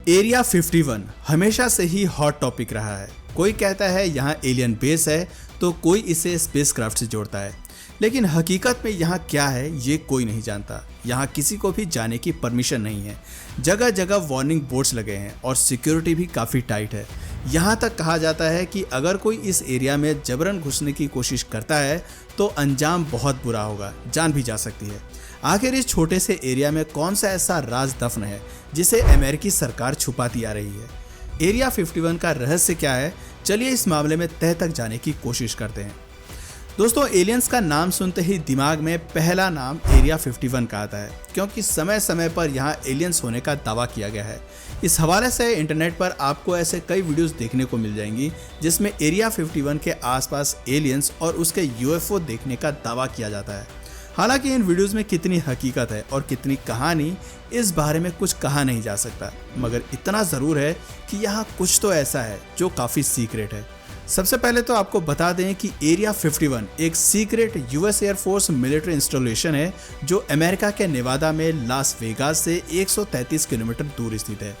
Area 51 हमेशा से ही hot topic रहा है। कोई कहता है यहाँ एलियन बेस है तो कोई इसे स्पेसक्राफ्ट से जोड़ता है, लेकिन हकीकत में यहाँ क्या है ये कोई नहीं जानता। यहाँ किसी को भी जाने की परमिशन नहीं है। जगह जगह वार्निंग बोर्ड्स लगे हैं और सिक्योरिटी भी काफ़ी टाइट है। यहाँ तक कहा जाता है कि अगर कोई इस एरिया में जबरन घुसने की कोशिश करता है तो अंजाम बहुत बुरा होगा, जान भी जा सकती है। आखिर इस छोटे से एरिया में कौन सा ऐसा राज दफन है जिसे अमेरिकी सरकार छुपाती आ रही है? एरिया 51 का रहस्य क्या है? चलिए इस मामले में तह तक जाने की कोशिश करते हैं। दोस्तों, एलियंस का नाम सुनते ही दिमाग में पहला नाम एरिया 51 का आता है, क्योंकि समय समय पर यहाँ एलियंस होने का दावा किया गया है। इस हवाले से इंटरनेट पर आपको ऐसे कई वीडियोस देखने को मिल जाएंगी जिसमें एरिया 51 के आसपास एलियंस और उसके यूएफओ देखने का दावा किया जाता है। हालांकि इन वीडियोस में कितनी हकीकत है और कितनी कहानी, इस बारे में कुछ कहा नहीं जा सकता, मगर इतना ज़रूर है कि यहाँ कुछ तो ऐसा है जो काफ़ी सीक्रेट है। सबसे पहले तो आपको बता दें कि एरिया 51 एक secret US air force military installation है जो अमेरिका के नेवादा में लास वेगास से 133 किलोमीटर दूर स्थित है।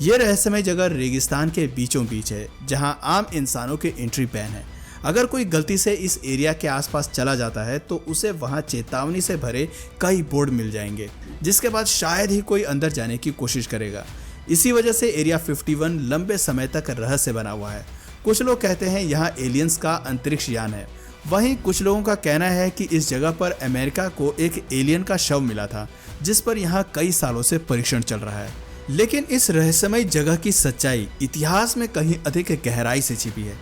ये रहस्यमय जगह रेगिस्तान के बीचों बीच है जहां आम इंसानों के एंट्री बैन है। अगर कोई गलती से इस एरिया के आसपास चला जाता है तो उसे वहां चेतावनी से भरे कई बोर्ड मिल जाएंगे, जिसके बाद शायद ही कोई अंदर जाने की कोशिश करेगा। इसी वजह से एरिया 51 लंबे समय तक रहस्य बना हुआ है। कुछ लोग कहते हैं यहाँ एलियंस का अंतरिक्ष यान है, वहीं कुछ लोगों का कहना है कि इस जगह पर अमेरिका को एक एलियन का शव मिला था जिस पर यहाँ कई सालों से परीक्षण चल रहा है। लेकिन इस रहस्यमय जगह की सच्चाई इतिहास में कहीं अधिक गहराई से छिपी है।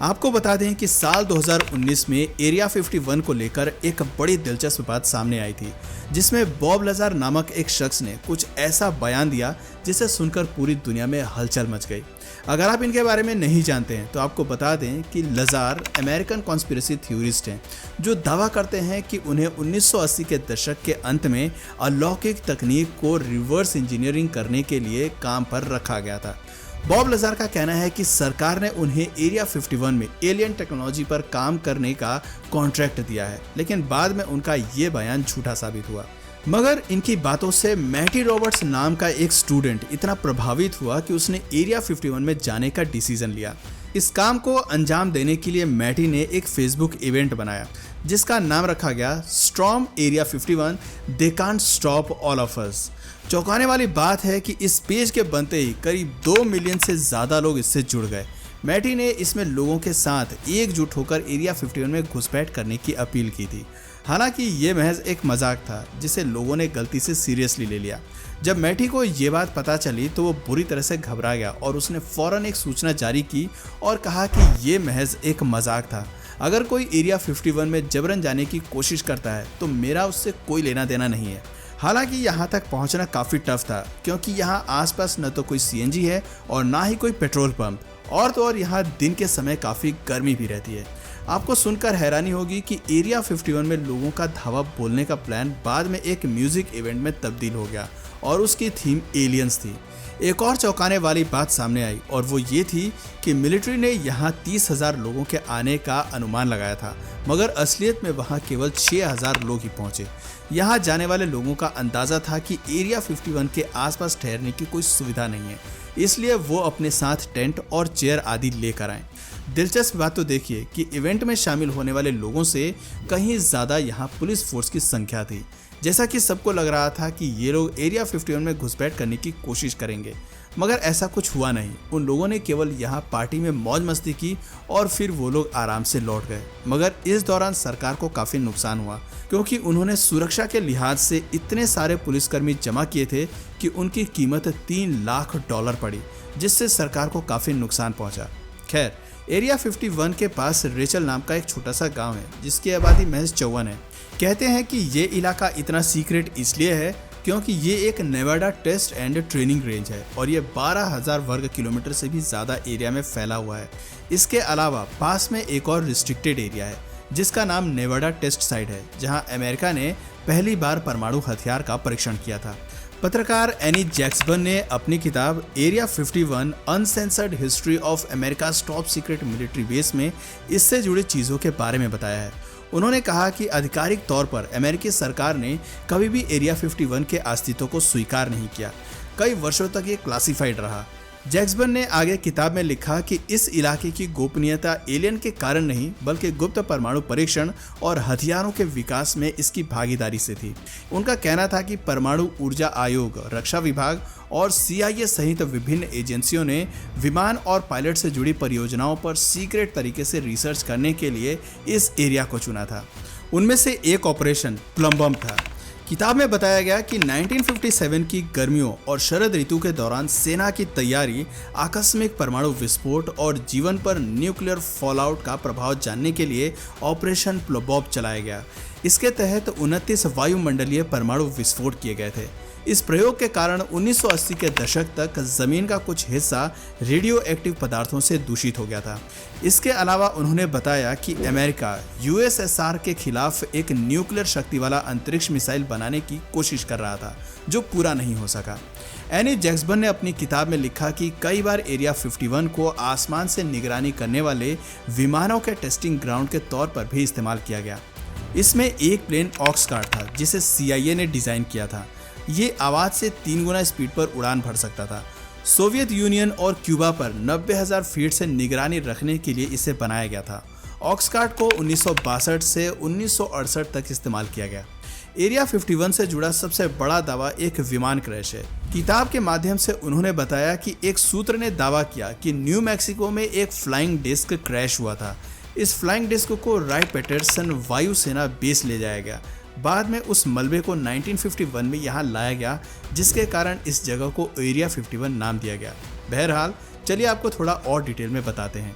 आपको बता दें कि साल 2019 में एरिया 51 को लेकर एक बड़ी दिलचस्प बात सामने आई थी, जिसमें बॉब लजार नामक एक शख्स ने कुछ ऐसा बयान दिया जिसे सुनकर पूरी दुनिया में हलचल मच गई। अगर आप इनके बारे में नहीं जानते हैं तो आपको बता दें कि लजार अमेरिकन कॉन्स्पिरेसी थ्योरिस्ट हैं जो दावा करते हैं कि उन्हें 1980 के दशक के अंत में अलौकिक तकनीक को रिवर्स इंजीनियरिंग करने के लिए काम पर रखा गया था। बॉब लजार का कहना है कि सरकार ने उन्हें एरिया 51 में एलियन टेक्नोलॉजी पर काम करने का कॉन्ट्रैक्ट दिया है, लेकिन बाद में उनका ये बयान झूठा साबित हुआ। मगर इनकी बातों से मैटी रॉबर्ट्स नाम का एक स्टूडेंट इतना प्रभावित हुआ कि उसने एरिया 51 में जाने का डिसीजन लिया। इस काम को अंजाम देने के लिए मैटी ने एक फेसबुक इवेंट बनाया जिसका नाम रखा गया storm area 51 they can't stop all of us. चौंकाने वाली बात है कि इस पेज के बनते ही करीब 2 मिलियन से ज़्यादा लोग इससे जुड़ गए। मैटी ने इसमें लोगों के साथ एकजुट होकर एरिया 51 में घुसपैठ करने की अपील की थी। हालांकि ये महज एक मजाक था जिसे लोगों ने गलती से सीरियसली ले लिया। जब मैटी को ये बात पता चली तो वो बुरी तरह से घबरा गया और उसने फौरन एक सूचना जारी की और कहा कि ये महज एक मजाक था। अगर कोई एरिया 51 में जबरन जाने की कोशिश करता है तो मेरा उससे कोई लेना देना नहीं है। हालांकि यहाँ तक पहुँचना काफ़ी टफ था क्योंकि यहाँ आसपास न तो कोई सीएनजी है और ना ही कोई पेट्रोल पंप, और तो और यहाँ दिन के समय काफ़ी गर्मी भी रहती है। आपको सुनकर हैरानी होगी कि एरिया 51 में लोगों का धावा बोलने का प्लान बाद में एक म्यूजिक इवेंट में तब्दील हो गया और उसकी थीम एलियंस थी। एक और चौंकाने वाली बात सामने आई और वो ये थी कि मिलिट्री ने यहाँ 30,000 लोगों के आने का अनुमान लगाया था, मगर असलियत में वहाँ केवल 6,000 लोग ही पहुँचे। यहाँ जाने वाले लोगों का अंदाज़ा था कि एरिया 51 के आसपास ठहरने की कोई सुविधा नहीं है, इसलिए वो अपने साथ टेंट और चेयर आदि लेकर आए। दिलचस्प बात तो देखिए कि इवेंट में शामिल होने वाले लोगों से कहीं ज़्यादा यहाँ पुलिस फोर्स की संख्या थी। जैसा कि सबको लग रहा था कि ये लोग एरिया 51 में घुसपैठ करने की कोशिश करेंगे, मगर ऐसा कुछ हुआ नहीं। उन लोगों ने केवल यहाँ पार्टी में मौज मस्ती की और फिर वो लोग आराम से लौट गए। मगर इस दौरान सरकार को काफ़ी नुकसान हुआ क्योंकि उन्होंने सुरक्षा के लिहाज से इतने सारे पुलिसकर्मी जमा किए थे कि उनकी कीमत $3 लाख पड़ी, जिससे सरकार को काफ़ी नुकसान पहुँचा। खैर, एरिया 51 के पास रेचल नाम का एक छोटा सा गांव है जिसकी आबादी महज 54 है। कहते हैं कि ये इलाका इतना सीक्रेट इसलिए है क्योंकि ये एक Nevada test and training range है और ये 12,000 वर्ग किलोमीटर से भी ज़्यादा एरिया में फैला हुआ है। इसके अलावा पास में एक और रिस्ट्रिक्टेड एरिया है जिसका नाम नेवाडा टेस्ट साइट है, जहां अमेरिका ने पहली बार परमाणु हथियार का परीक्षण किया था। पत्रकार एनी जैक्सन ने अपनी किताब area 51 uncensored history of America's top secret military base में इससे जुड़ी चीज़ों के बारे में बताया है। उन्होंने कहा कि आधिकारिक तौर पर अमेरिकी सरकार ने कभी भी एरिया 51 के अस्तित्व को स्वीकार नहीं किया, कई वर्षों तक ये क्लासिफाइड रहा। जैक्सन ने आगे किताब में लिखा कि इस इलाके की गोपनीयता एलियन के कारण नहीं बल्कि गुप्त परमाणु परीक्षण और हथियारों के विकास में इसकी भागीदारी से थी। उनका कहना था कि परमाणु ऊर्जा आयोग, रक्षा विभाग और CIA सहित विभिन्न एजेंसियों ने विमान और पायलट से जुड़ी परियोजनाओं पर सीक्रेट तरीके से रिसर्च करने के लिए इस एरिया को चुना था। उनमें से एक ऑपरेशन प्लम बम था। किताब में बताया गया कि 1957 की गर्मियों और शरद ऋतु के दौरान सेना की तैयारी, आकस्मिक परमाणु विस्फोट और जीवन पर न्यूक्लियर फॉलआउट का प्रभाव जानने के लिए ऑपरेशन प्लम बम चलाया गया। इसके तहत 29 वायुमंडलीय परमाणु विस्फोट किए गए थे। इस प्रयोग के कारण 1980 के दशक तक जमीन का कुछ हिस्सा रेडियो एक्टिव पदार्थों से दूषित हो गया था। इसके अलावा उन्होंने बताया कि अमेरिका USSR के खिलाफ एक न्यूक्लियर शक्ति वाला अंतरिक्ष मिसाइल बनाने की कोशिश कर रहा था, जो पूरा नहीं हो सका। एनी जैक्सन ने अपनी किताब में लिखा कि कई बार एरिया 51 को आसमान से निगरानी करने वाले विमानों के टेस्टिंग ग्राउंड के तौर पर भी इस्तेमाल किया गया। इसमें एक प्लेन ऑक्सकार्ड था जिसे CIA ने डिजाइन किया था। ये आवाज से 3 गुना स्पीड पर उड़ान भर सकता था। सोवियत यूनियन और क्यूबा पर 90,000 फीट से निगरानी रखने के लिए इसे बनाया गया था। ऑक्सकार्ड को 1962 से 1968 तक इस्तेमाल किया गया। एरिया 51 से जुड़ा सबसे बड़ा दावा एक विमान क्रैश है। किताब के माध्यम से उन्होंने बताया कि एक सूत्र ने दावा किया कि न्यू मैक्सिको में एक फ्लाइंग डिस्क क्रैश हुआ था। इस फ्लाइंग डिस्क को राइट पैटरसन वायुसेना बेस ले जाया गया। बाद में उस मलबे को 1951 में यहाँ लाया गया, जिसके कारण इस जगह को एरिया 51 नाम दिया गया। बहरहाल चलिए आपको थोड़ा और डिटेल में बताते हैं।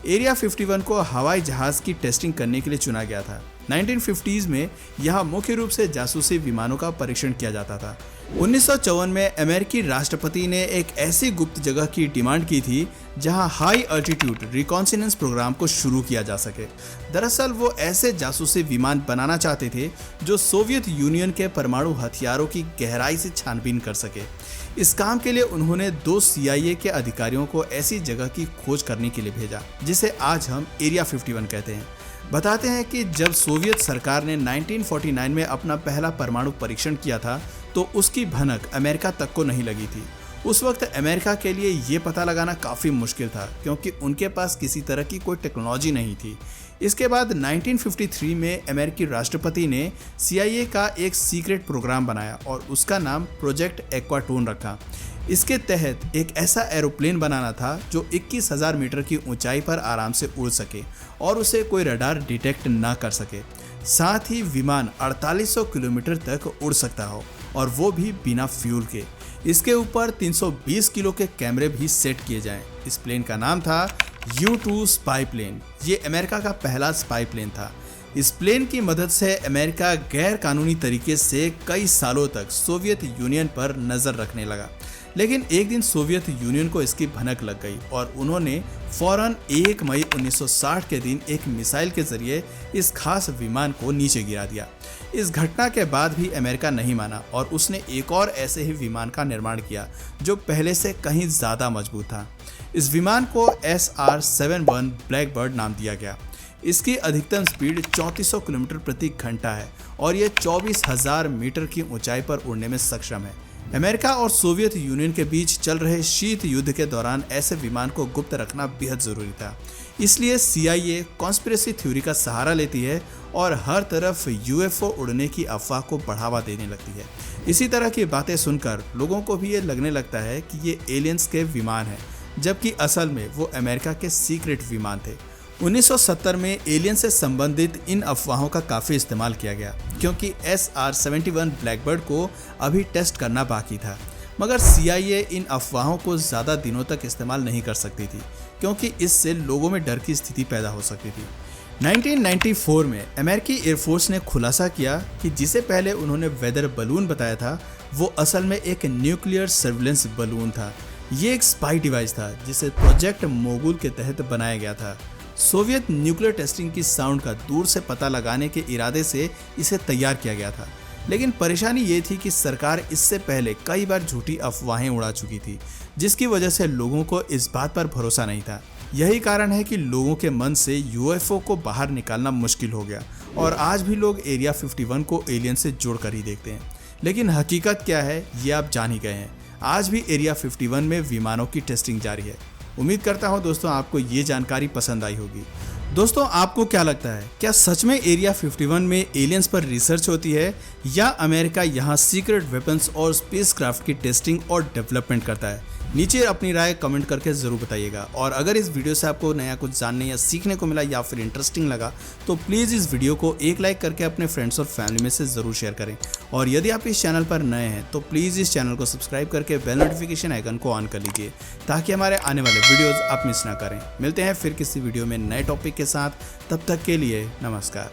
एरिया 51 को हवाई जहाज की टेस्टिंग करने के लिए चुना गया था। 1950s में यहाँ मुख्य रूप से जासूसी विमानों का परीक्षण किया जाता था। 1954 में अमेरिकी राष्ट्रपति ने एक ऐसी गुप्त जगह की डिमांड की थी जहां हाई अल्टीट्यूड रिकॉन्सिनेंस प्रोग्राम को शुरू किया जा सके। दरअसल वो ऐसे जासूसी विमान बनाना चाहते थे जो सोवियत यूनियन के परमाणु हथियारों की गहराई से छानबीन कर सके। इस काम के लिए उन्होंने 2 CIA के अधिकारियों को ऐसी जगह की खोज करने के लिए भेजा, जिसे आज हम एरिया 51 कहते हैं। बताते हैं कि जब सोवियत सरकार ने 1949 में अपना पहला परमाणु परीक्षण किया था तो उसकी भनक अमेरिका तक को नहीं लगी थी। उस वक्त अमेरिका के लिए ये पता लगाना काफ़ी मुश्किल था क्योंकि उनके पास किसी तरह की कोई टेक्नोलॉजी नहीं थी। इसके बाद 1953 में अमेरिकी राष्ट्रपति ने CIA का एक सीक्रेट प्रोग्राम बनाया और उसका नाम प्रोजेक्ट एक्वाटोन रखा। इसके तहत एक ऐसा एरोप्लेन बनाना था जो 21,000 मीटर की ऊंचाई पर आराम से उड़ सके और उसे कोई रडार डिटेक्ट ना कर सके। साथ ही विमान 4800 किलोमीटर तक उड़ सकता हो और वो भी बिना फ्यूल के। इसके ऊपर 320 किलो के कैमरे भी सेट किए जाएं। इस प्लेन का नाम था U-2 स्पाई प्लेन। ये अमेरिका का पहला स्पाई प्लेन था। इस प्लेन की मदद से अमेरिका गैर कानूनी तरीके से कई सालों तक सोवियत यूनियन पर नजर रखने लगा, लेकिन एक दिन सोवियत यूनियन को इसकी भनक लग गई और उन्होंने फौरन 1 मई 1960 के दिन एक मिसाइल के जरिए इस खास विमान को नीचे गिरा दिया। इस घटना के बाद भी अमेरिका नहीं माना और उसने एक और ऐसे ही विमान का निर्माण किया जो पहले से कहीं ज़्यादा मजबूत था। इस विमान को SR-71 ब्लैकबर्ड नाम दिया गया। इसकी अधिकतम स्पीड 3400 किलोमीटर प्रति घंटा है और यह 24,000 मीटर की ऊंचाई पर उड़ने में सक्षम है। अमेरिका और सोवियत यूनियन के बीच चल रहे शीत युद्ध के दौरान ऐसे विमान को गुप्त रखना बेहद जरूरी था। इसलिए CIA कॉन्स्पिरेसी थ्योरी का सहारा लेती है और हर तरफ UFO उड़ने की अफवाह को बढ़ावा देने लगती है। इसी तरह की बातें सुनकर लोगों को भी ये लगने लगता है कि ये एलियंस के विमान हैं, जबकि असल में वो अमेरिका के सीक्रेट विमान थे। 1970 में एलियन से संबंधित इन अफवाहों का काफ़ी इस्तेमाल किया गया क्योंकि SR-71 ब्लैकबर्ड को अभी टेस्ट करना बाकी था, मगर CIA इन अफवाहों को ज़्यादा दिनों तक इस्तेमाल नहीं कर सकती थी क्योंकि इससे लोगों में डर की स्थिति पैदा हो सकती थी। 1994 में अमेरिकी एयरफोर्स ने खुलासा किया कि जिसे पहले उन्होंने वेदर बलून बताया था वो असल में एक न्यूक्लियर सर्विलेंस बलून था। ये एक स्पाई डिवाइस था जिसे प्रोजेक्ट मोगुल के तहत बनाया गया था। सोवियत न्यूक्लियर टेस्टिंग की साउंड का दूर से पता लगाने के इरादे से इसे तैयार किया गया था, लेकिन परेशानी ये थी कि सरकार इससे पहले कई बार झूठी अफवाहें उड़ा चुकी थी, जिसकी वजह से लोगों को इस बात पर भरोसा नहीं था। यही कारण है कि लोगों के मन से UFO को बाहर निकालना मुश्किल हो गया और आज भी लोग एरिया 51 को एलियन से जोड़कर ही देखते हैं। लेकिन हकीकत क्या है ये आप जान ही गए हैं। आज भी एरिया 51 में विमानों की टेस्टिंग जारी है। उम्मीद करता हूं दोस्तों आपको ये जानकारी पसंद आई होगी। दोस्तों आपको क्या लगता है, क्या सच में एरिया 51 में एलियंस पर रिसर्च होती है या अमेरिका यहाँ सीक्रेट वेपन्स और स्पेसक्राफ्ट की टेस्टिंग और डेवलपमेंट करता है? नीचे अपनी राय कमेंट करके ज़रूर बताइएगा। और अगर इस वीडियो से आपको नया कुछ जानने या सीखने को मिला या फिर इंटरेस्टिंग लगा तो प्लीज़ इस वीडियो को एक लाइक करके अपने फ्रेंड्स और फैमिली में से ज़रूर शेयर करें। और यदि आप इस चैनल पर नए हैं तो प्लीज़ इस चैनल को सब्सक्राइब करके बेल नोटिफिकेशन आइकन को ऑन कर लीजिए ताकि हमारे आने वाले वीडियोज़ आप मिस ना करें। मिलते हैं फिर किसी वीडियो में नए टॉपिक के साथ, तब तक के लिए नमस्कार।